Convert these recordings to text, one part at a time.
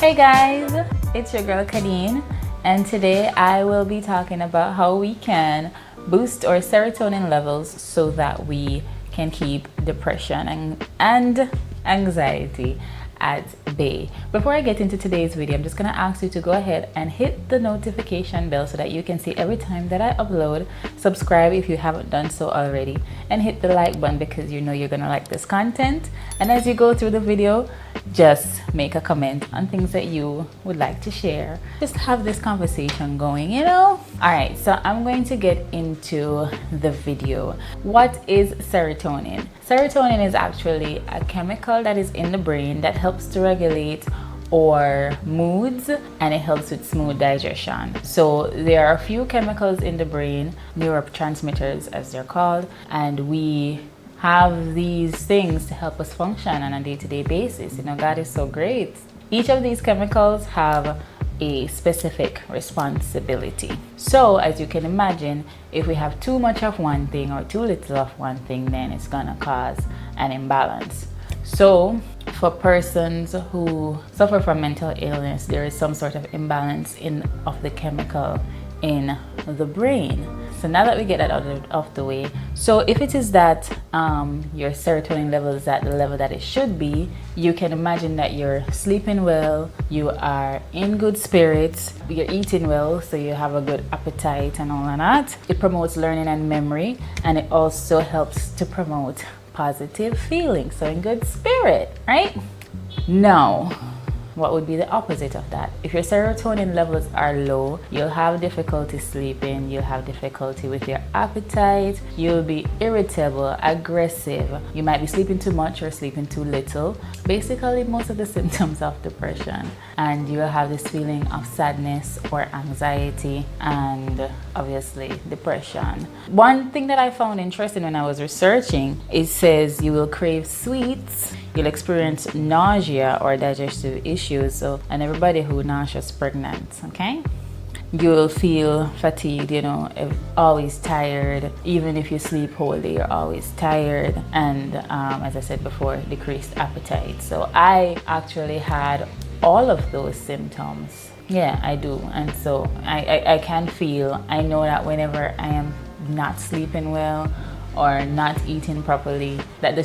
Hey guys, it's your girl Kadeen, and today I will be talking about how we can boost our serotonin levels so that we can keep depression and anxiety at bay. Before I get into today's video, I'm just going to ask you to go ahead and hit the notification bell so that you can see every time that I upload. Subscribe if you haven't done so already, and hit the like button because you know you're going to like this content. And as you go through the video, just make a comment on things that you would like to share. Just have this conversation going, you know? Alright, so I'm going to get into the video. What is serotonin? Serotonin is actually a chemical that is in the brain that helps to regulate our moods, and it helps with smooth digestion. So there are a few chemicals in the brain, neurotransmitters as they're called, and we have these things to help us function on a day-to-day basis. You know, God is so great. Each of these chemicals have a specific responsibility. So as you can imagine, if we have too much of one thing or too little of one thing, then it's gonna cause an imbalance. So for persons who suffer from mental illness, there is some sort of imbalance of the chemical in the brain. So now that we get that out of the way, so if it is that your serotonin level is at the level that it should be, you can imagine that you're sleeping well, you are in good spirits, you're eating well, so you have a good appetite and all of that. It promotes learning and memory, and it also helps to promote positive feelings, so in good spirit, right? Now, what would be the opposite of that? If your serotonin levels are low, you'll have difficulty sleeping, you'll have difficulty with your appetite, you'll be irritable, aggressive, you might be sleeping too much or sleeping too little. Basically, most of the symptoms of depression. And you'll have this feeling of sadness or anxiety and obviously depression. One thing that I found interesting when I was researching, it says you will crave sweets, you'll experience nausea or digestive issues, and everybody who nauseous pregnant, okay? You'll feel fatigued, you know, always tired. Even if you sleep wholly, you're always tired. And as I said before, decreased appetite. So I actually had all of those symptoms. Yeah, I do. And so I can feel, I know that whenever I am not sleeping well or not eating properly, that the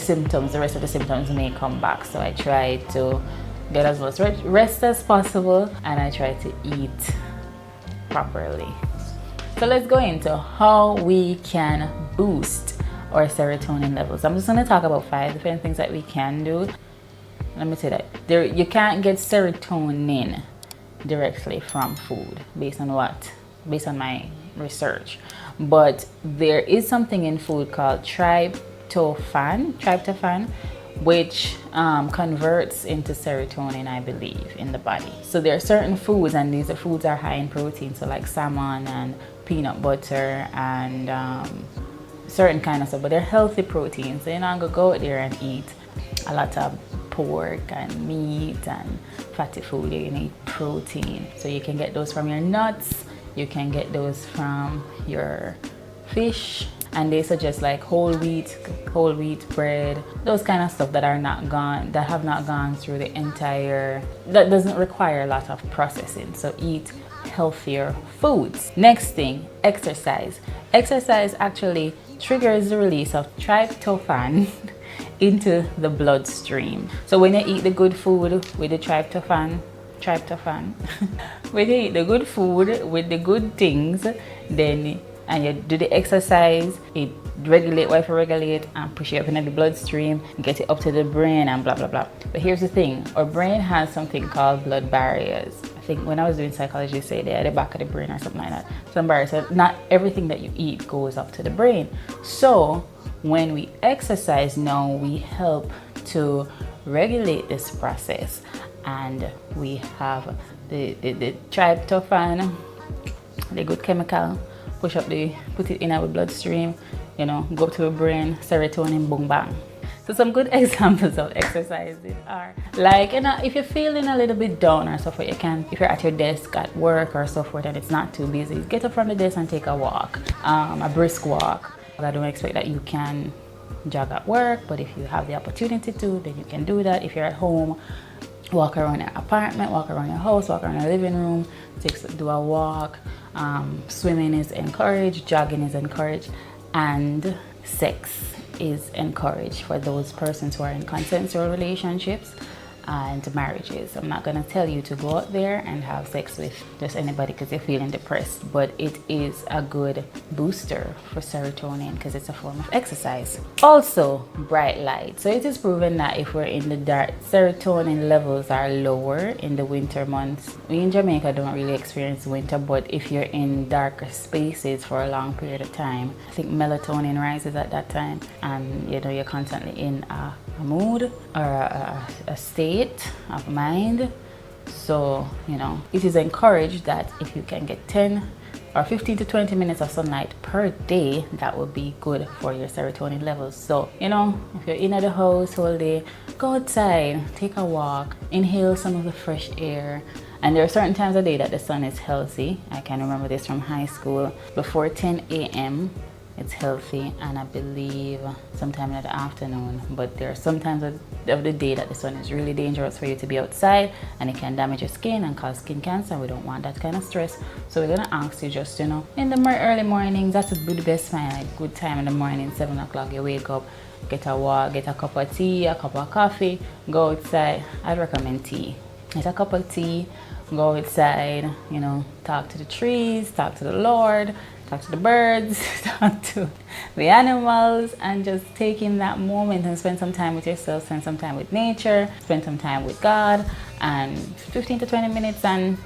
rest of the symptoms may come back. So I try to get as much rest as possible, and I try to eat properly. So let's go into how we can boost our serotonin levels. I'm just going to talk about 5 different things that we can do. Let me say that you can't get serotonin directly from food based on my research, but there is something in food called tryptophan, which converts into serotonin, I believe, in the body. So there are certain foods, and these foods are high in protein, so like salmon and peanut butter and certain kind of stuff, but they're healthy proteins. So you're not gonna go out there and eat a lot of pork and meat and fatty food. You need protein, so you can get those from your nuts, you can get those from your fish, and they suggest like whole wheat bread, those kind of stuff that have not gone through the entire, that doesn't require a lot of processing. So eat healthier foods. Next thing, exercise. Exercise actually triggers the release of tryptophan into the bloodstream. So when you eat the good food with the tryptophan when you eat the good food with the good things, then and you do the exercise, it regulate what you regulate and push it up into the bloodstream, get it up to the brain and blah blah blah. But here's the thing, our brain has something called blood barriers. I think when I was doing psychology, they say they're at the back of the brain or something like that. Some barriers. So not everything that you eat goes up to the brain. So when we exercise now, we help to regulate this process, and we have the tryptophan, the good chemical, put it in our bloodstream, you know, go to the brain, serotonin, boom bang. So some good examples of exercises are like, you know, if you're feeling a little bit down or so forth, you can, if you're at your desk at work or so forth and it's not too busy, get up from the desk and take a walk, a brisk walk. I don't expect that you can jog at work, but if you have the opportunity to, then you can do that. If you're at home, walk around your apartment, walk around your house, walk around your living room, do a walk. Swimming is encouraged, jogging is encouraged, and sex is encouraged for those persons who are in consensual relationships and marriages. I'm not going to tell you to go out there and have sex with just anybody because you're feeling depressed, but it is a good booster for serotonin because it's a form of exercise. Also, bright light. So it is proven that if we're in the dark, serotonin levels are lower in the winter months. We in Jamaica don't really experience winter, but if you're in darker spaces for a long period of time, I think melatonin rises at that time, and you're constantly in a mood or a state of mind. So it is encouraged that if you can get 10 or 15 to 20 minutes of sunlight per day, that would be good for your serotonin levels. So if you're in at the house all day, go outside, take a walk, inhale some of the fresh air. And there are certain times of day that the sun is healthy. I can remember this from high school. Before 10 a.m. it's healthy, and I believe sometime in the afternoon. But there are some times of the day that the sun is really dangerous for you to be outside, and it can damage your skin and cause skin cancer. We don't want that kind of stress. So we're gonna ask you just, in the early mornings, that's the best time, like good time in the morning, 7 o'clock, you wake up, get a walk, get a cup of tea, a cup of coffee, go outside. I'd recommend tea. Get a cup of tea, go outside, talk to the trees, talk to the Lord, talk to the birds, talk to the animals, and just take in that moment and spend some time with yourself, spend some time with nature, spend some time with God, and 15 to 20 minutes, and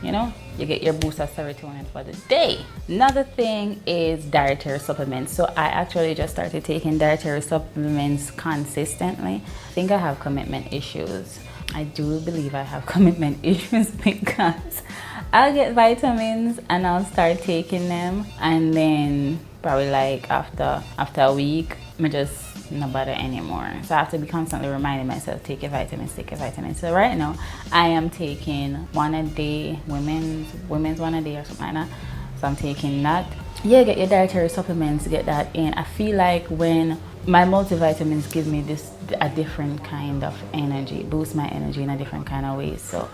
you get your boost of serotonin for the day. Another thing is dietary supplements. So I actually just started taking dietary supplements consistently. I think I have commitment issues. I do believe I have commitment issues because I'll get vitamins and I'll start taking them, and then probably like after a week, I just not bother anymore. So I have to be constantly reminding myself, take your vitamins, take your vitamins. So right now I am taking one a day, women's one a day or something like that. So I'm taking that. Yeah, get your dietary supplements, get that in. I feel like when my multivitamins give me a different kind of energy, boost my energy in a different kind of way. So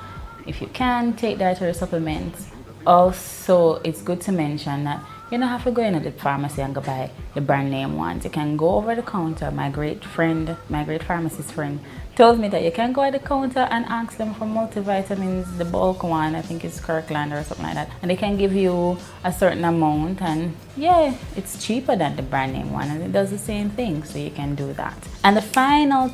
if you can, take dietary supplements. Also, it's good to mention that you don't have to go into the pharmacy and go buy the brand name ones. You can go over the counter. My great pharmacist friend tells me that you can go at the counter and ask them for multivitamins, the bulk one, I think it's Kirkland or something like that, and they can give you a certain amount, and yeah, it's cheaper than the brand name one, and it does the same thing, so you can do that. And the final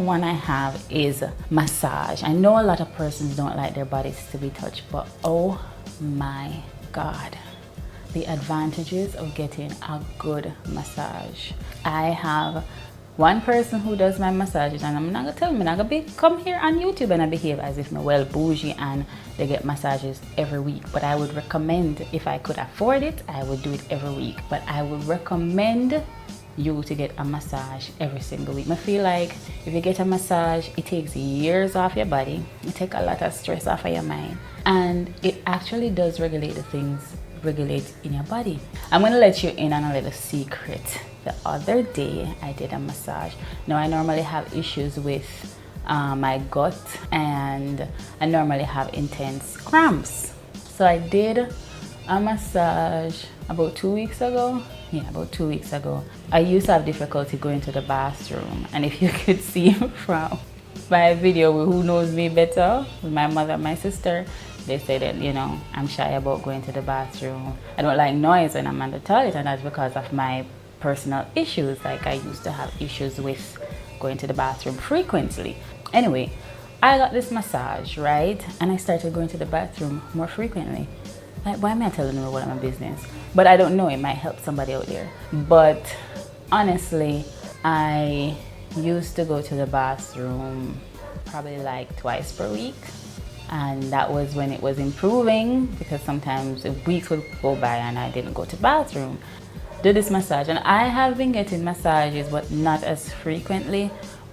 one I have is massage. I know a lot of persons don't like their bodies to be touched, but oh my God, the advantages of getting a good massage. I have one person who does my massages, and I'm not gonna tell him, I'm not gonna come here on YouTube and I behave as if I'm well bougie and they get massages every week. But I would recommend, if I could afford it, I would do it every week. But I would recommend you to get a massage every single week. I feel like if you get a massage, it takes years off your body, it takes a lot of stress off of your mind, and it actually does regulate the things in your body. I'm gonna let you in on a little secret. The other day I did a massage. Now I normally have issues with my gut, and I normally have intense cramps. So I did a massage about 2 weeks ago. Yeah, about 2 weeks ago. I used to have difficulty going to the bathroom, and if you could see from my video with Who Knows Me Better, with my mother and my sister, they say that, I'm shy about going to the bathroom. I don't like noise when I'm on the toilet, and that's because of my personal issues. Like, I used to have issues with going to the bathroom frequently. Anyway, I got this massage, right? And I started going to the bathroom more frequently. Like, why am I telling you what my business? But I don't know, it might help somebody out there. But honestly, I used to go to the bathroom probably like twice per week. And that was when it was improving, because sometimes weeks would go by and I didn't go to the bathroom. Do this massage, and I have been getting massages, but not as frequently.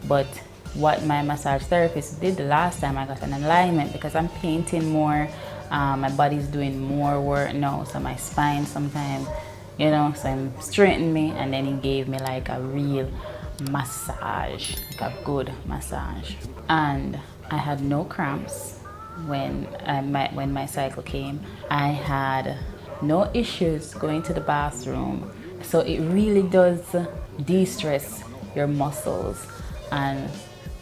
But what my massage therapist did the last time, I got an alignment because I'm painting more. My body's doing more work now, so my spine sometimes, so I'm straightening me, and then he gave me like a real massage, like a good massage. And I had no cramps when my cycle came. I had no issues going to the bathroom. So it really does de-stress your muscles and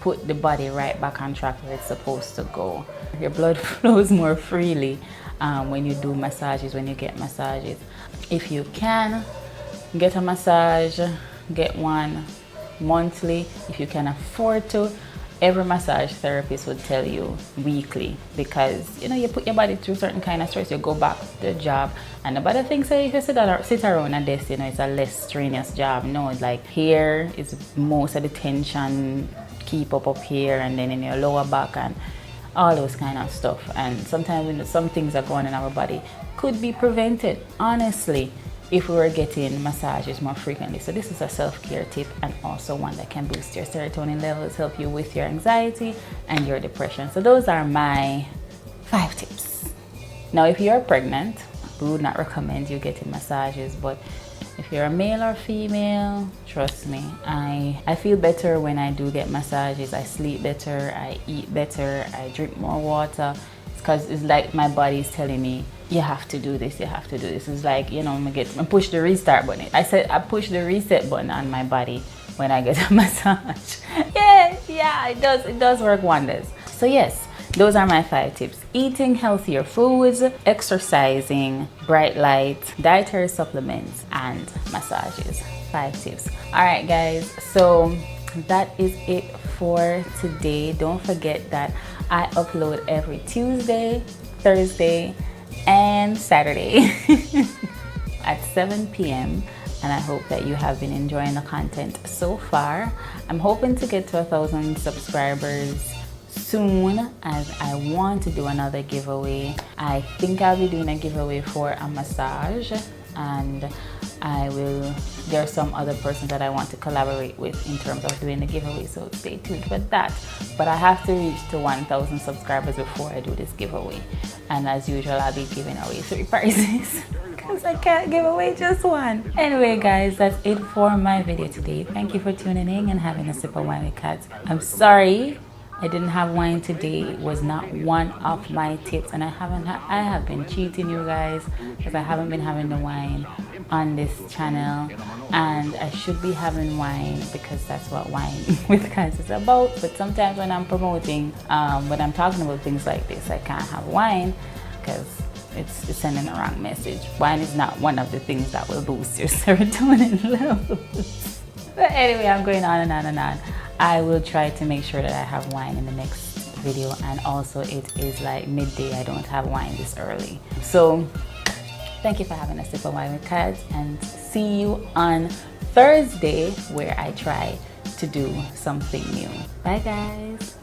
put the body right back on track where it's supposed to go. Your blood flows more freely when you do massages, when you get massages. If you can get a massage, get one monthly. If you can afford to, every massage therapist would tell you weekly, because you put your body through certain kind of stress. You go back to the job and nobody thinks that if you sit around a desk, it's a less strenuous job. No, it's like here is most of the tension keep up here, and then in your lower back and all those kind of stuff. And sometimes when some things are going in our body could be prevented, honestly, if we were getting massages more frequently. So this is a self-care tip, and also one that can boost your serotonin levels, help you with your anxiety and your depression. So those are my 5 tips. Now, if you're pregnant, we would not recommend you getting massages, but if you're a male or female, trust me, I feel better when I do get massages. I sleep better, I eat better, I drink more water. It's because it's like my body is telling me, you have to do this, you have to do this. It's like, I push the restart button. I push the reset button on my body when I get a massage. Yeah, it does work wonders. So yes, those are my 5 tips. Eating healthier foods, exercising, bright light, dietary supplements, and massages. 5 tips. All right, guys. So that is it for today. Don't forget that I upload every Tuesday, Thursday, and Saturday at 7 p.m. and I hope that you have been enjoying the content so far. I'm hoping to get to 1,000 subscribers soon, as I want to do another giveaway. I think I'll be doing a giveaway for a massage, and there are some other persons that I want to collaborate with in terms of doing the giveaway, so stay tuned for that. But I have to reach to 1,000 subscribers before I do this giveaway, and as usual, I'll be giving away 3 prizes because I can't give away just one. Anyway, guys, that's it for my video today. Thank you for tuning in and having a sip of wine with Kadz. I'm sorry I didn't have wine today. It was not one of my tips, and I have been cheating you guys because I haven't been having the wine on this channel, and I should be having wine because that's what wine with Kadz is about. But sometimes when I'm promoting, when I'm talking about things like this, I can't have wine because it's sending the wrong message. Wine is not one of the things that will boost your serotonin levels. But anyway, I'm going on and on and on. I will try to make sure that I have wine in the next video, and also it is like midday. I don't have wine this early. So thank you for having a sip of wine with Kadz, and see you on Thursday where I try to do something new. Bye guys.